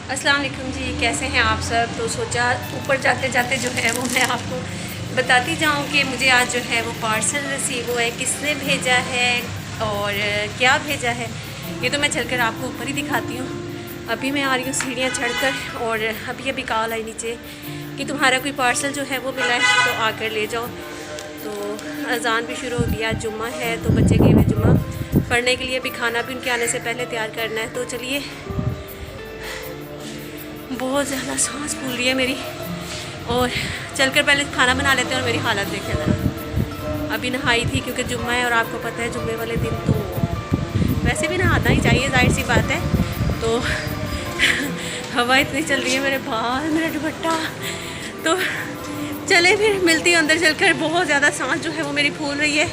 अस्सलाम वालेकुम जी, कैसे हैं आप सब। तो सोचा ऊपर जाते जाते जो है वो मैं आपको बताती जाऊं कि मुझे आज जो है वो पार्सल रिसीव हुआ है, किसने भेजा है और क्या भेजा है। ये तो मैं चलकर आपको ऊपर ही दिखाती हूँ। अभी मैं आ रही हूँ सीढ़ियाँ चढ़कर और अभी अभी कॉल आई नीचे कि तुम्हारा कोई पार्सल जो है वो मिला है तो आकर ले जाओ। तो अजान भी शुरू हो गया, जुम्मा है तो बच्चे गए हुए जुम्मा पढ़ने के लिए। अभी खाना भी उनके आने से पहले तैयार करना है। तो चलिए, बहुत ज़्यादा सांस फूल रही है मेरी और चलकर पहले खाना बना लेते हैं। और मेरी हालत देखें ज़रा, अभी नहाई थी क्योंकि जुम्मा है और आपको पता है जुम्मे वाले दिन तो वैसे भी नहाना ही चाहिए, जाहिर सी बात है। तो हवा इतनी चल रही है, मेरे बाल, मेरा दुपट्टा। तो चले फिर मिलती हूँ अंदर चलकर। बहुत ज़्यादा सांस जो है वो मेरी फूल रही है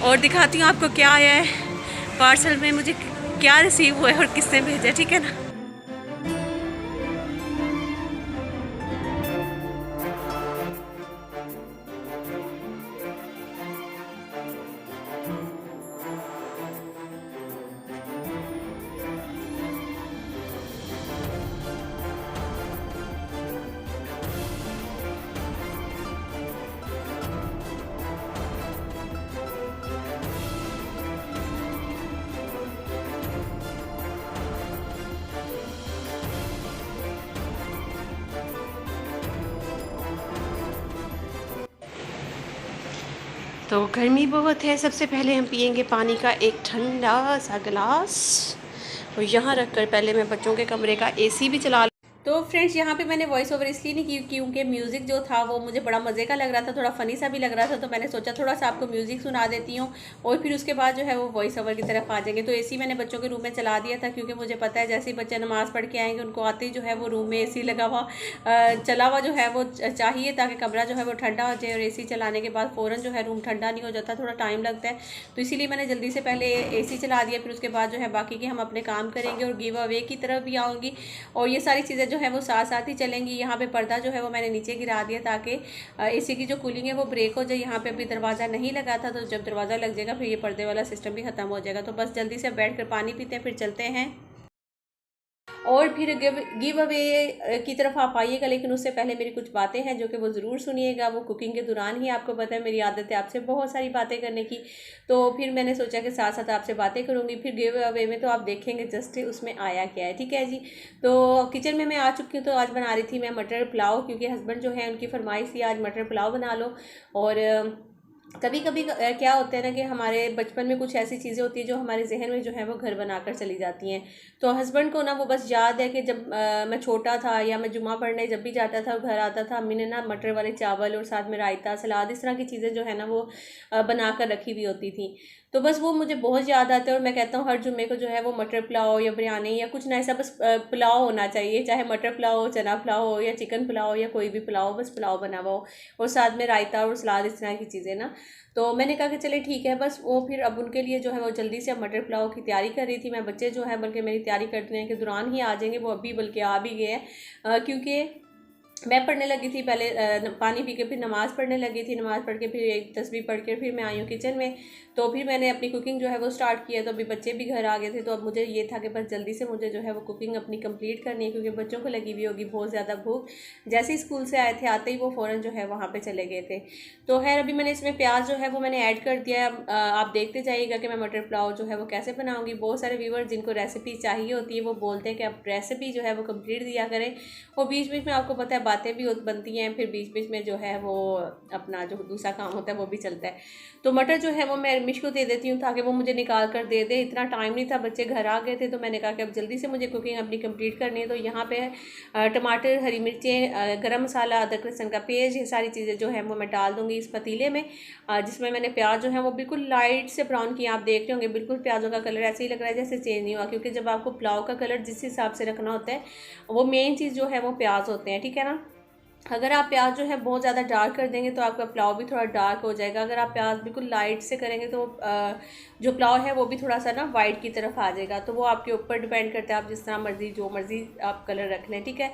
और दिखाती हूँ आपको क्या आया है पार्सल में, मुझे क्या रिसीव हुआ है और किसने भेजा, ठीक है ना। तो गर्मी बहुत है, सबसे पहले हम पियेंगे पानी का एक ठंडा सा गिलास और यहाँ रखकर पहले मैं बच्चों के कमरे का एसी भी चला। तो फ्रेंड्स, यहाँ पे मैंने वॉइस ओवर इसलिए नहीं की क्योंकि म्यूज़िक जो था वो मुझे बड़ा मज़े का लग रहा था, थोड़ा फ़नी सा भी लग रहा था। तो मैंने सोचा थोड़ा सा आपको म्यूज़िक सुना देती हूँ और फिर उसके बाद जो है वो वॉइस ओवर की तरफ आ जाएंगे। तो एसी मैंने बच्चों के रूम में चला दिया था क्योंकि मुझे पता है जैसे ही बच्चे नमाज़ पढ़ के आएंगे उनको आते ही जो है वो रूम में एसी लगा हुआ चला हुआ जो है वो चाहिए, ताकि कमरा जो है वो ठंडा हो जाए। और एसी चलाने के बाद फ़ौरन जो है रूम ठंडा नहीं हो जाता, थोड़ा टाइम लगता है। तो इसीलिए मैंने जल्दी से पहले एसी चला दिया, फिर उसके बाद जो है बाकी के हम अपने काम करेंगे और गिव अवे की तरफ भी आऊँगी और ये सारी चीज़ें जो है वो साथ साथ ही चलेंगी। यहाँ पे पर्दा जो है वो मैंने नीचे गिरा दिया ताकि एसी की जो कूलिंग है वो ब्रेक हो जाए। यहाँ पे अभी दरवाज़ा नहीं लगा था, तो जब दरवाज़ा लग जाएगा फिर ये पर्दे वाला सिस्टम भी ख़त्म हो जाएगा। तो बस जल्दी से बैठ कर पानी पीते हैं, फिर चलते हैं और फिर गिव अवे की तरफ आप आइएगा। लेकिन उससे पहले मेरी कुछ बातें हैं जो कि वो ज़रूर सुनिएगा। वो कुकिंग के दौरान ही, आपको पता है मेरी आदत है आपसे बहुत सारी बातें करने की, तो फिर मैंने सोचा कि साथ साथ आपसे बातें करूँगी। फिर गिव अवे में तो आप देखेंगे जस्ट उसमें आया क्या है, ठीक है जी। तो किचन में मैं आ चुकी हूँ। तो आज बना रही थी मैं मटर पुलाव, क्योंकि हस्बैंड जो है उनकी फरमाइश थी आज मटर पुलाव बना लो। और कभी कभी क्या होता है ना कि हमारे बचपन में कुछ ऐसी चीज़ें होती हैं जो हमारे जहन में जो है वो घर बनाकर चली जाती हैं। तो हस्बैंड को ना वो बस याद है कि जब मैं छोटा था या मैं जुम्मा पढ़ने जब भी जाता था और घर आता था, अम्मी ने ना मटर वाले चावल और साथ में रायता सलाद इस तरह की चीज़ें जो है ना वो बना कर रखी हुई होती थी। तो बस वो मुझे बहुत याद आता है और मैं कहता हूँ हर जुम्मे को जो है वो मटर पुलाव या बिरयानी या कुछ ना ऐसा बस पुलाव होना चाहिए, चाहे मटर पुलाव हो, चना पुलाव हो या चिकन पुलाव हो या कोई भी पुलाव, बस पुलाव बना हुआ हो और साथ में रायता और सलाद इस तरह की चीज़ें ना। तो मैंने कहा कि चले ठीक है। बस वो फिर अब उनके लिए जो है वो जल्दी से अब मटर पुलाव की तैयारी कर रही थी मैं। बच्चे जो है बल्कि मेरी तैयारी करने के दौरान ही आ जाएंगे, वो अभी बल्कि आ भी गए हैं क्योंकि मैं पढ़ने लगी थी पहले, पानी पी के फिर नमाज़ पढ़ने लगी थी। नमाज़ पढ़ के फिर एक तस्बीह पढ़ के फिर मैं आई हूँ किचन में। तो फिर मैंने अपनी कुकिंग जो है वो स्टार्ट किया। तो अभी बच्चे भी घर आ गए थे, तो अब मुझे ये था कि बस जल्दी से मुझे जो है वो कुकिंग अपनी कंप्लीट करनी है क्योंकि बच्चों को लगी हुई होगी बहुत ज़्यादा भूख। जैसे ही स्कूल से आए थे आते ही वो फ़ौरन जो है वहाँ पर चले गए थे। तो खैर अभी मैंने इसमें प्याज जो है वो मैंने ऐड कर दिया है। आप देखते जाइएगा कि मैं मटर पुलाव जो है वो कैसे बनाऊँगी। बहुत सारे व्यूअर जिनको रेसिपी चाहिए होती है वो बोलते हैं कि आप रेसिपी जो है वो कंप्लीट दिया करें, और बीच बीच में आपको पता है बातें भी बनती हैं, फिर बीच बीच में जो है वो अपना जो दूसरा काम होता है वो भी चलता है। तो मटर जो है वो मैं मिश को दे देती हूँ ताकि वो मुझे निकाल कर दे दे। इतना टाइम नहीं था, बच्चे घर आ गए थे, तो मैंने कहा कि अब जल्दी से मुझे कुकिंग अपनी कंप्लीट करनी है। तो यहाँ पे टमाटर, हरी मिर्चें, गरम मसाला, अदरक लहसुन का पेस्ट, ये सारी चीज़ें जो है वो मैं डाल दूँगी इस पतीले में, जिसमें मैंने प्याज जो है वो बिल्कुल लाइट से ब्राउन किया। आप देख रहे होंगे बिल्कुल प्याजों का कलर ऐसे ही लग रहा है जैसे चेंज नहीं हुआ, क्योंकि जब आपको पुलाव का कलर जिस हिसाब से रखना होता है वो मेन चीज़ जो है वो प्याज होते हैं, ठीक है ना। अगर आप प्याज जो है बहुत ज़्यादा डार्क कर देंगे तो आपका पुलाव भी थोड़ा डार्क हो जाएगा। अगर आप प्याज बिल्कुल लाइट से करेंगे तो जो पुलाव है वो भी थोड़ा सा ना वाइट की तरफ आ जाएगा। तो वो आपके ऊपर डिपेंड करता है, आप जिस तरह मर्जी जो मर्जी आप कलर रख लें, ठीक है।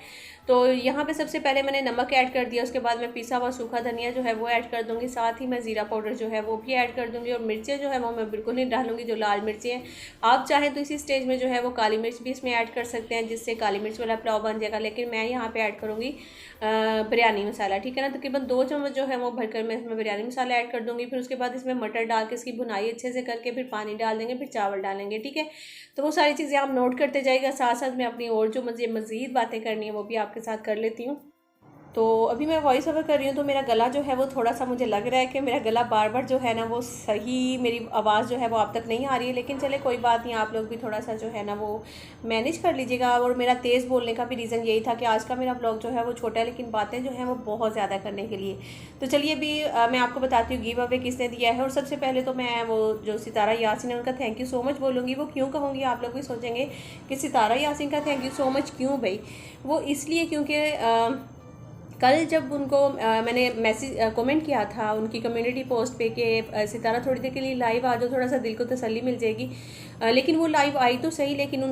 तो यहाँ पे सबसे पहले मैंने नमक ऐड कर दिया, उसके बाद मैं पिसा हुआ सूखा धनिया जो है वो ऐड कर दूँगी, साथ ही मैं ज़ीरा पाउडर जो है वो भी ऐड कर दूँगी। और मिर्चें जो है वो मैं बिल्कुल नहीं डालूँगी, जो लाल मिर्चें हैं। आप चाहें तो इसी स्टेज में जो है वो काली मिर्च भी इसमें ऐड कर सकते हैं, जिससे काली मिर्च वाला पुलाव बन जाएगा। लेकिन मैं यहाँ पे ऐड करूँगी बिरयानी मसाला, ठीक है ना। तकरीबन 2 चम्मच जो है वो भरकर मैं इसमें बिरयानी मसाला ऐड कर दूँगी। फिर उसके बाद इसमें मटर डाल के इसकी भुनाई अच्छे से करके फिर पानी डाल देंगे, फिर चावल डालेंगे, ठीक है। तो वो सारी चीज़ें आप नोट करते जाइएगा, साथ साथ मैं अपनी और जो मुझे मज़ीद बातें करनी है वो भी आपके साथ कर लेती हूँ। तो अभी मैं वॉइस ओवर कर रही हूँ तो मेरा गला जो है वो थोड़ा सा मुझे लग रहा है कि मेरा गला बार बार जो है ना वो सही, मेरी आवाज़ जो है वो आप तक नहीं आ रही है। लेकिन चले कोई बात नहीं, आप लोग भी थोड़ा सा जो है ना वो मैनेज कर लीजिएगा। और मेरा तेज़ बोलने का भी रीज़न यही था कि आज का मेरा ब्लॉग जो है वो छोटा है, लेकिन बातें जो हैं वो बहुत ज़्यादा करने के लिए। तो चलिए अभी मैं आपको बताती हूँ गिव अवे किसने दिया है। और सबसे पहले तो मैं वो जो सितारा यासिन है उनका थैंक यू सो मच बोलूँगी। वो क्यों कहूँगी, आप लोग भी सोचेंगे कि सितारा यासिन का थैंक यू सो मच क्यों भाई। वो इसलिए क्योंकि कल जब उनको मैंने मैसेज कमेंट किया था उनकी कम्युनिटी पोस्ट पे कि सितारा थोड़ी देर के लिए लाइव आ जाओ, थोड़ा सा दिल को तसल्ली मिल जाएगी। लेकिन वो लाइव आई तो सही, लेकिन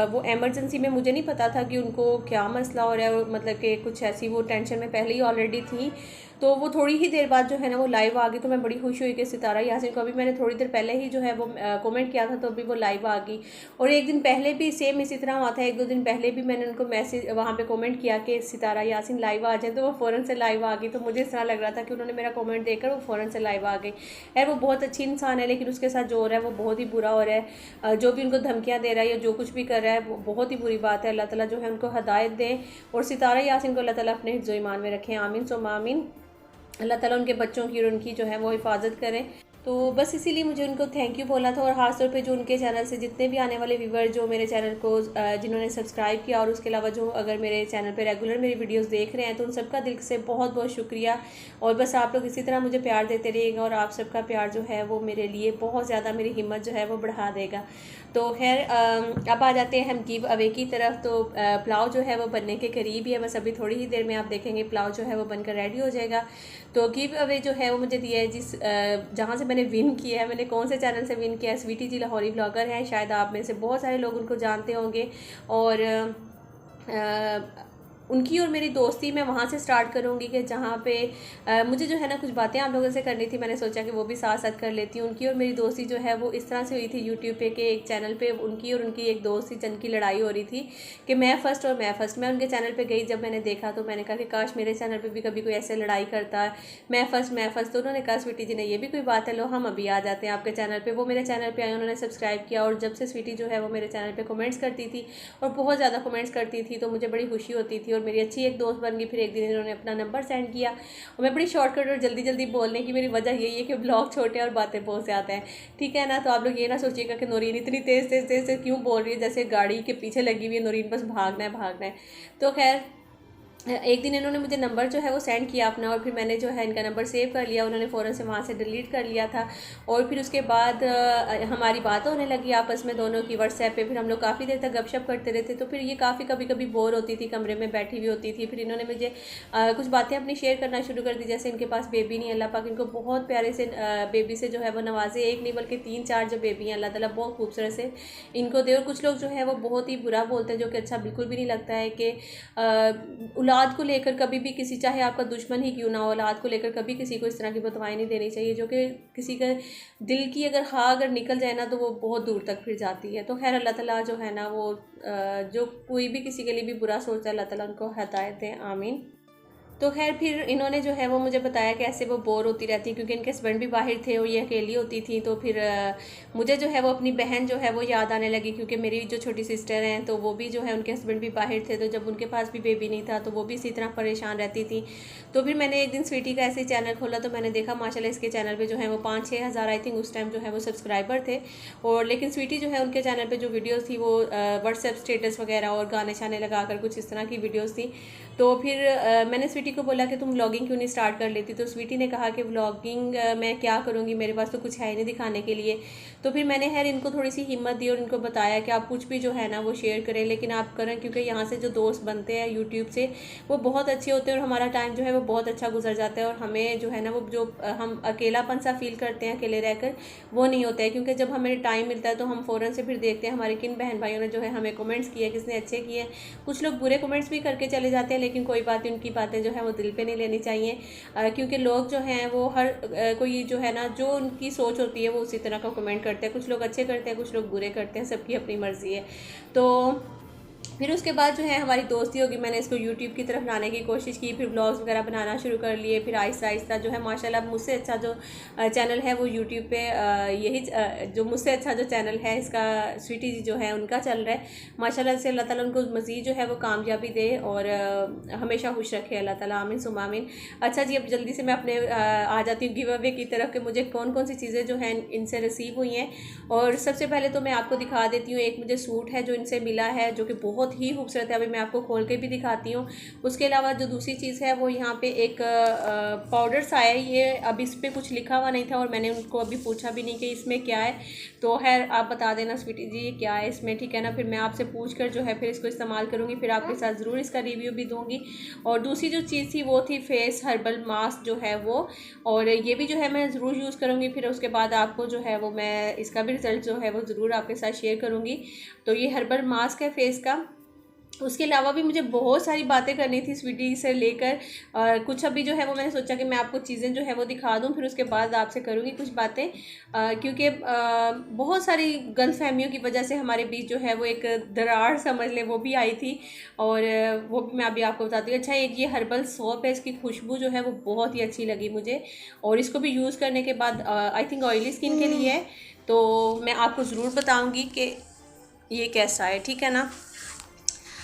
वो एमरजेंसी में, मुझे नहीं पता था कि उनको क्या मसला हो रहा है, मतलब कि कुछ ऐसी वो टेंशन में पहले ही ऑलरेडी थी। तो वो थोड़ी ही देर बाद जो है ना वो लाइव आ गई। तो मैं बड़ी खुश हुई कि सितारा यासिन को अभी मैंने थोड़ी देर पहले ही जो है वो कमेंट किया था तो अभी वो लाइव आ गई। और एक दिन पहले भी सेम इसी तरह हुआ था, 1-2 दिन पहले भी मैंने उनको मैसेज वहाँ पे कमेंट किया कि सितारा यासिन लाइव आ जाए, तो वो फ़ौरन से लाइव आ गई। तो मुझे इस तरह लग रहा था कि उन्होंने मेरा कमेंट देखकर वो फ़ौरन से लाइव आ गई। यार वो बहुत अच्छी इंसान है, लेकिन उसके साथ जो हो रहा है वो बहुत ही बुरा हो रहा है। जो भी उनको धमकियाँ दे रहा है या जो कुछ भी कर रहा है वो बहुत ही बुरी बात है। अल्लाह ताला जो है उनको हदायत दें और सितारा यासिन को अल्लाह ताला अपने हिफ्ज़ ओ ईमान में रखें, आमीन सुम्मा आमीन। अल्लाह ताला उनके बच्चों की और उनकी जो है वो हिफाजत करें। तो बस इसीलिए मुझे उनको थैंक यू बोला था। और ख़ास तौर पे जो उनके चैनल से जितने भी आने वाले व्यूवर जो मेरे चैनल को जिन्होंने सब्सक्राइब किया, और उसके अलावा जो अगर मेरे चैनल पे रेगुलर मेरी वीडियोस देख रहे हैं, तो उन सबका दिल से बहुत बहुत शुक्रिया। और बस आप लोग इसी तरह मुझे प्यार देते रहिएगा, और आप सबका प्यार जो है वो मेरे लिए बहुत ज़्यादा मेरी हिम्मत जो है वो बढ़ा देगा। तो खैर अब आ जाते हैं हम गिव अवे की तरफ। तो पुलाव जो है वो बनने के करीब ही है, बस अभी थोड़ी ही देर में आप देखेंगे पुलाव जो है वो बनकर रेडी हो जाएगा। तो गिव अवे जो है वो मुझे दिया है जहाँ से मैंने विन किया है, मैंने कौन से चैनल से विन किया है, स्वीटी जी लाहौरी ब्लॉगर हैं, शायद आप में से बहुत सारे लोग उनको जानते होंगे। और उनकी और मेरी दोस्ती मैं वहाँ से स्टार्ट करूँगी कि जहाँ पे मुझे जो है ना कुछ बातें आप लोगों से करनी थी, मैंने सोचा कि वो भी साथ साथ कर लेती हूँ। उनकी और मेरी दोस्ती जो है वो इस तरह से हुई थी यूट्यूब पे कि एक चैनल पे उनकी और उनकी एक दोस्त थी जिनकी लड़ाई हो रही थी कि मैं फ़र्स्ट और मैं फ़र्स्ट। मैं उनके चैनल पर गई, जब मैंने देखा तो मैंने कहा कि काश मेरे चैनल पर भी कभी कोई ऐसे लड़ाई करता है, मैं फ़र्स्ट। तो उन्होंने कहा स्वीटी जी ने ये भी कोई बात है, लो हम अभी आ जाते हैं आपके चैनल पर। वो मेरे चैनल पर आए, उन्होंने सब्सक्राइब किया, और जब से स्वीटी जो है वो मेरे चैनल पर कमेंट्स करती थी और बहुत ज़्यादा कमेंट्स करती थी तो मुझे बड़ी खुशी होती थी और मेरी अच्छी एक दोस्त बन गई। फिर एक दिन इन्होंने अपना नंबर सेंड किया, और मैं बड़ी शॉर्टकट और जल्दी जल्दी बोलने की मेरी वजह यही है कि ब्लॉग छोटे और बातें बहुत ज़्यादा हैं, ठीक है ना। तो आप लोग ये ना सोचिएगा कि नौरीन इतनी तेज़ से क्यों बोल रही है, जैसे गाड़ी के पीछे लगी हुई है, नौरीन बस भागना है। तो खैर एक दिन इन्होंने मुझे नंबर जो है वो सेंड किया अपना, और फिर मैंने जो है इनका नंबर सेव कर लिया, उन्होंने फ़ौरन से वहाँ से डिलीट कर लिया था। और फिर उसके बाद हमारी बात होने लगी आपस में दोनों की व्हाट्सएप पे। फिर हम लोग काफ़ी देर तक गपशप करते रहते। तो फिर ये काफ़ी कभी बोर होती थी, कमरे में बैठी हुई होती थी। फिर इन्होंने मुझे कुछ बातें अपनी शेयर करना शुरू कर दी, जैसे इनके पास बेबी नहीं, अल्लाह पाक इनको बहुत प्यारे से बेबी से जो है वो नवाजे, एक नहीं बल्कि 3-4 जो बेबी हैं अल्लाह ताला बहुत खूबसूरत से इनको दे। और कुछ लोग जो है वो बहुत ही बुरा बोलते हैं, जो कि अच्छा बिल्कुल भी नहीं लगता है कि औलाद को लेकर कभी भी किसी, चाहे आपका दुश्मन ही क्यों ना हो, औलाद को लेकर कभी किसी को इस तरह की बदवाएं नहीं देनी चाहिए, जो कि किसी का दिल की अगर हाँ अगर निकल जाए ना तो वो बहुत दूर तक फिर जाती है। तो खैर अल्लाह ताला जो है ना वो जो कोई भी किसी के लिए भी बुरा सोचता है, अल्लाह ताला उनको हिदायत दें, आमीन। तो खैर फिर इन्होंने जो है वो मुझे बताया कि ऐसे वो बोर होती रहती, क्योंकि इनके हस्बैंड भी बाहर थे और ये अकेली होती थी। तो फिर मुझे जो है वो अपनी बहन जो है वो याद आने लगी, क्योंकि मेरी जो छोटी सिस्टर हैं तो वो भी जो है उनके हस्बैंड भी बाहर थे, तो जब उनके पास भी बेबी नहीं था तो वो भी इसी तरह परेशान रहती थी। तो फिर मैंने एक दिन स्वीटी का ऐसे ही चैनल खोला, तो मैंने देखा माशाल्लाह इसके चैनल पर जो है वो 5-6 हज़ार आई थिंक उस टाइम जो है वो सब्सक्राइबर थे। और लेकिन स्वीटी जो है उनके चैनल पर जो वीडियोज़ थी वो व्हाट्सएप स्टेटस वगैरह और गाने शाने लगा कर कुछ इस तरह की वीडियोज़ थी। तो फिर मैंने स्वीटी स्वीटी को बोला कि तुम व्लॉगिंग क्यों नहीं स्टार्ट कर लेती, तो स्वीटी ने कहा कि व्लॉगिंग मैं क्या करूँगी, मेरे पास तो कुछ है नहीं दिखाने के लिए। तो फिर मैंने खैर इनको थोड़ी सी हिम्मत दी और इनको बताया कि आप कुछ भी जो है ना वो शेयर करें, लेकिन आप करें, क्योंकि यहाँ से जो दोस्त बनते हैं यूट्यूब से वो बहुत अच्छे होते हैं और हमारा टाइम जो है वो बहुत अच्छा गुजर जाता है, और हमें जो है ना वो जो हम अकेलापन सा फील करते हैं अकेले रहकर, वो नहीं होता है। क्योंकि जब हमें टाइम मिलता है तो हम फ़ौरन से फिर देखते हैं हमारे किन बहन भाइयों ने जो है हमें कमेंट्स किए, किसने अच्छे किए। कुछ लोग बुरे कमेंट्स भी करके चले जाते हैं, लेकिन कोई बात नहीं, उनकी बातें जो है वो दिल पे नहीं लेनी चाहिए, क्योंकि लोग जो हैं वो हर कोई जो है ना जो उनकी सोच होती है वो उसी तरह का कमेंट करते हैं। कुछ लोग अच्छे करते हैं, कुछ लोग बुरे करते हैं, सबकी अपनी मर्ज़ी है। तो फिर उसके बाद जो है हमारी दोस्ती होगी, मैंने इसको यूट्यूब की तरफ लाने की कोशिश की, फिर ब्लॉग्स वगैरह बनाना शुरू कर लिए। फिर आहिस्ता आहिस्ता जो है माशाल्लाह मुझसे अच्छा जो चैनल है वो यूट्यूब पे यही जो मुझसे अच्छा जो चैनल है इसका स्वीटी जी जो है उनका चल रहा है। माशाल्लाह से अल्लाह ताला उनको मज़ीद जो है वो कामयाबी दे और हमेशा खुश रखे अल्लाह ताला, आमीन सुम्मा आमीन। अच्छा जी, अब जल्दी से मैं अपने आ जाती हूँ गिव अवे की तरफ कि मुझे कौन कौन सी चीज़ें जो हैं इनसे रिसीव हुई हैं। और सबसे पहले तो मैं आपको दिखा देती हूँ, एक मुझे सूट है जो इनसे मिला है जो कि बहुत ही खूबसूरत है, अभी मैं आपको खोल के भी दिखाती हूँ। उसके अलावा जो दूसरी चीज़ है वो यहाँ पे एक पाउडर सा है, ये अब इस पर कुछ लिखा हुआ नहीं था और मैंने उनको अभी पूछा भी नहीं कि इसमें क्या है, तो खैर आप बता देना स्वीटी जी ये क्या है इसमें, ठीक है ना। फिर मैं आपसे पूछ कर जो है फिर इसको इस्तेमाल करूँगी, फिर आपके साथ ज़रूर इसका रिव्यू भी दूँगी। और दूसरी जो चीज़ थी वो थी फेस हर्बल मास्क जो है वो, और ये भी जो है मैं ज़रूर यूज़ करूँगी। फिर उसके बाद आपको जो है वो मैं इसका भी रिज़ल्ट जो है वो ज़रूर आपके साथ शेयर करूँगी। तो ये हर्बल मास्क है फेस का। उसके अलावा भी मुझे बहुत सारी बातें करनी थी स्वीटी से लेकर, और कुछ अभी जो है वो मैंने सोचा कि मैं आपको चीज़ें जो है वो दिखा दूं, फिर उसके बाद आपसे करूँगी कुछ बातें, क्योंकि बहुत सारी गलतफहमियों की वजह से हमारे बीच जो है वो एक दरार समझ ले वो भी आई थी, और वो भी मैं अभी आपको बताती हूँ। अच्छा, एक ये हर्बल सोप है, इसकी खुशबू जो है वो बहुत ही अच्छी लगी मुझे, और इसको भी यूज़ करने के बाद आई थिंक ऑयली स्किन के लिए है, तो मैं आपको ज़रूर बताऊँगी कि ये कैसा है, ठीक है ना।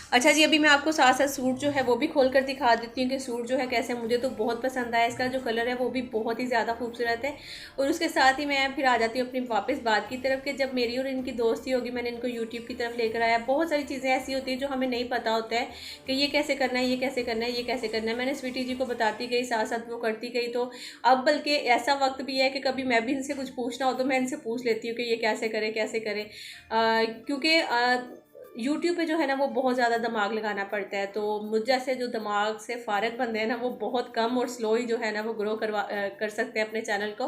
अच्छा जी, अभी मैं आपको साथ साथ सूट जो है वो भी खोल कर दिखा देती हूँ कि सूट जो है कैसे, मुझे तो बहुत पसंद आया, इसका जो कलर है वो भी बहुत ही ज़्यादा खूबसूरत है। और उसके साथ ही मैं फिर आ जाती हूँ अपनी वापस बात की तरफ कि जब मेरी और इनकी दोस्ती होगी, मैंने इनको यूट्यूब की तरफ लेकर आया। बहुत सारी चीज़ें ऐसी होती हैं जो हमें नहीं पता होता है कि ये कैसे करना है, ये कैसे करना है, ये कैसे करना है। मैंने स्वीटी जी को बताती गई, साथ साथ वो करती गई, तो अब बल्कि ऐसा वक्त भी है कि कभी मैं भी इनसे कुछ पूछना हो तो मैं इनसे पूछ लेती हूँ कि ये कैसे करें कैसे करें, क्योंकि यूट्यूब पे जो है ना वो बहुत ज़्यादा दिमाग लगाना पड़ता है। तो मुझ जैसे जो दिमाग से फ़ारिग बंदे हैं ना वो बहुत कम और स्लो ही जो है ना वो ग्रो कर सकते हैं अपने चैनल को,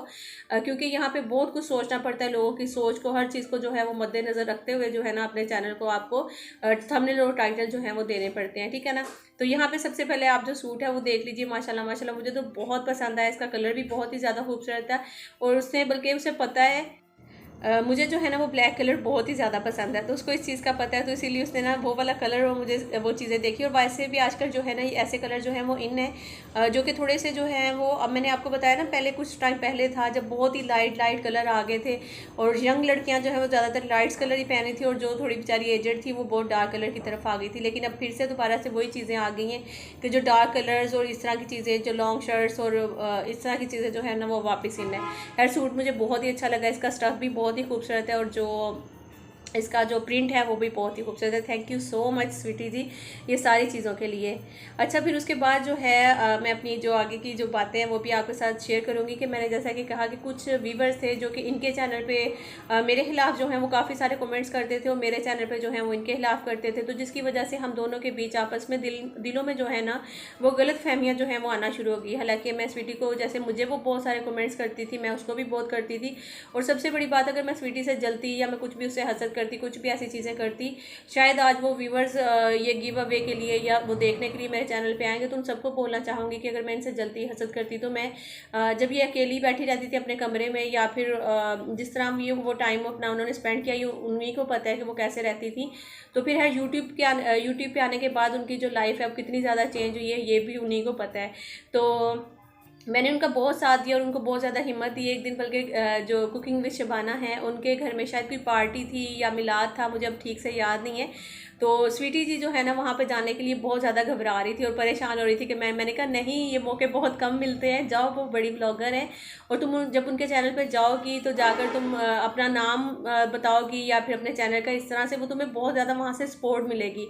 क्योंकि यहाँ पे बहुत कुछ सोचना पड़ता है, लोगों की सोच को, हर चीज़ को जो है वो मद्देनज़र रखते हुए जो है ना अपने चैनल को आपको थंबनेल और टाइटल जो है वो देने पड़ते हैं, ठीक है ना। तो यहाँ पे सबसे पहले आप जो सूट है वो देख लीजिए, माशाल्लाह माशाल्लाह मुझे तो बहुत पसंद आया, इसका कलर भी बहुत ही ज़्यादा खूबसूरत है, और उसने बल्कि उसे पता है मुझे जो है ना वो ब्लैक कलर बहुत ही ज़्यादा पसंद है, तो उसको इस चीज़ का पता है, तो इसीलिए उसने ना वो वाला कलर और मुझे वो चीज़ें देखी। और वैसे भी आजकल जो है ना ऐसे कलर जो है वो इन है, जो कि थोड़े से जो है वो, अब मैंने आपको बताया ना पहले कुछ टाइम पहले था जब बहुत ही लाइट लाइट कलर आ गए थे, और यंग लड़कियाँ जो है वो ज़्यादातर लाइट्स कलर ही पहनी थी, और जो थोड़ी बेचारी एजेड थी वो बहुत डार्क कलर की तरफ आ गई थी। लेकिन अब फिर से दोबारा से वही चीज़ें आ गई हैं कि जो डार्क कलर्स और इस तरह की चीज़ें, जो लॉन्ग शर्ट्स और इस तरह की चीज़ें जो है ना वो वापस इन है। यार सूट मुझे बहुत ही अच्छा लगा, इसका स्टफ़ भी बहुत ही खूबसूरत है, और जो इसका जो प्रिंट है वो भी बहुत ही खूबसूरत है। Thank you so much sweetie ji ये सारी चीज़ों के लिए। अच्छा, फिर उसके बाद जो है मैं अपनी जो आगे की जो बातें हैं वो भी आपके साथ शेयर करूंगी कि मैंने जैसा कि कहा कि कुछ व्यूवर्स थे जो कि इनके चैनल पे मेरे खिलाफ जो है वो काफ़ी सारे कमेंट्स करते थे, और मेरे चैनल पे जो है वो इनके खिलाफ करते थे, तो जिसकी वजह से हम दोनों के बीच आपस में दिलों में जो है ना वो गलत फहमियाँ जो हैं वो आना शुरू हो गई। हालाँकि मैं स्वीटी को, जैसे मुझे वो बहुत सारे कमेंट्स करती थी, मैं उसको भी बहुत करती थी, और सबसे बड़ी बात, अगर मैं स्वीटी से जलती या मैं कुछ भी उससे हसद करती, कुछ भी ऐसी चीज़ें करती, शायद आज वो व्यूवर्स ये गिव अवे के लिए या वो देखने के लिए मेरे चैनल पे आएंगे। तो उन सबको बोलना चाहूँगी कि अगर मैं इनसे जलती हसद करती तो मैं जब ये अकेली बैठी रहती थी अपने कमरे में, या फिर जिस तरह भी वो टाइम अपना उन्होंने स्पेंड किया, ये उन्हीं को पता है कि वो कैसे रहती थी। तो फिर है यूट्यूब पे आने के बाद उनकी जो लाइफ है अब कितनी ज़्यादा चेंज हुई है, ये भी उन्हीं को पता है। तो मैंने उनका बहुत साथ दिया और उनको बहुत ज़्यादा हिम्मत दी। एक दिन बल्कि जो कुकिंग विद शबाना है उनके घर में शायद कोई पार्टी थी या मिलाद था, मुझे अब ठीक से याद नहीं है, तो स्वीटी जी जो है ना वहाँ पे जाने के लिए बहुत ज़्यादा घबरा रही थी और परेशान हो रही थी कि मैंने कहा नहीं, ये मौके बहुत कम मिलते हैं, जाओ, वो बड़ी ब्लॉगर हैं और तुम जब उनके चैनल पर जाओगी तो जाकर तुम अपना नाम बताओगी या फिर अपने चैनल का, इस तरह से वो तुम्हें बहुत ज़्यादा वहाँ से सपोर्ट मिलेगी।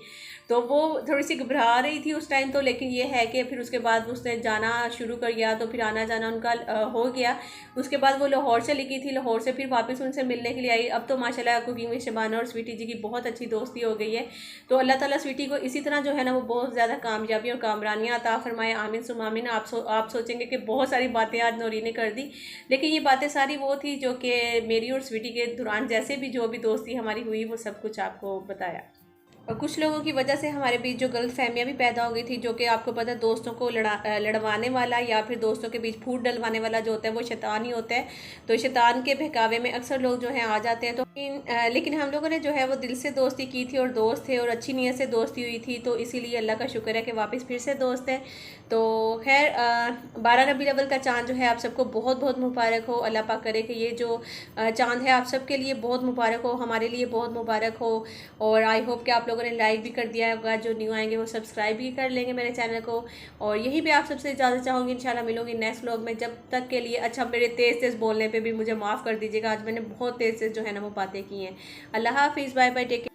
तो वो थोड़ी सी घबरा रही थी उस टाइम तो, लेकिन ये है कि फिर उसके बाद उसने जाना शुरू कर दिया, तो फिर आना जाना उनका हो गया। उसके बाद वो लाहौर चली गई थी, लाहौर से फिर वापस उनसे मिलने के लिए आई। अब तो माशाल्लाह कुकिंग में शबाना और स्वीटी जी की बहुत अच्छी दोस्ती हो गई है। तो अल्लाह ताला स्वीटी को इसी तरह जो है ना वो बहुत ज़्यादा कामयाबी और कामरानियाँ अता फरमाए, आमीन सुम आमीन। आप सोचेंगे कि बहुत सारी बातें आज नौरी ने कर दी, लेकिन ये बातें सारी वो थी जो कि मेरी और स्वीटी के दौरान जैसे भी जो भी दोस्ती हमारी हुई वो सब कुछ आपको बताया। और कुछ लोगों की वजह से हमारे बीच जो गलत फहमियाँ भी पैदा हो गई थी, जो कि आपको पता है दोस्तों को लड़वाने वाला या फिर दोस्तों के बीच फूट डलवाने वाला जो होता है वो शैतान ही होता है। तो शैतान के बहकावे में अक्सर लोग जो हैं आ जाते हैं। तो लेकिन हम लोगों ने जो है वो दिल से दोस्ती की थी और दोस्त थे और अच्छी नीयत से दोस्ती हुई थी, तो इसीलिए अल्लाह का शुक्र है कि वापस फिर से दोस्त हैं। तो खैर 12 रबीउल अव्वल का चाँद जो है आप सबको बहुत बहुत मुबारक हो। अल्लाह पाक करे कि ये जो चाँद है आप सबके लिए बहुत मुबारक हो, हमारे लिए बहुत मुबारक हो। और आई होप कि आप लोगों ने लाइक भी कर दिया होगा, जो न्यू आएंगे वो सब्सक्राइब भी कर लेंगे मेरे चैनल को। और यही भी आप सबसे इजाज़त चाहूँगी, इंशाल्लाह मिलूंगी नेक्स्ट व्लॉग में। जब तक के लिए अच्छा, मेरे तेज़ बोलने पर भी मुझे माफ़ कर दीजिएगा, आज मैंने बहुत तेज़ जो है ना वो बातें की हैं। अल्लाह हाफिज़, बाय बाय, टेक केयर।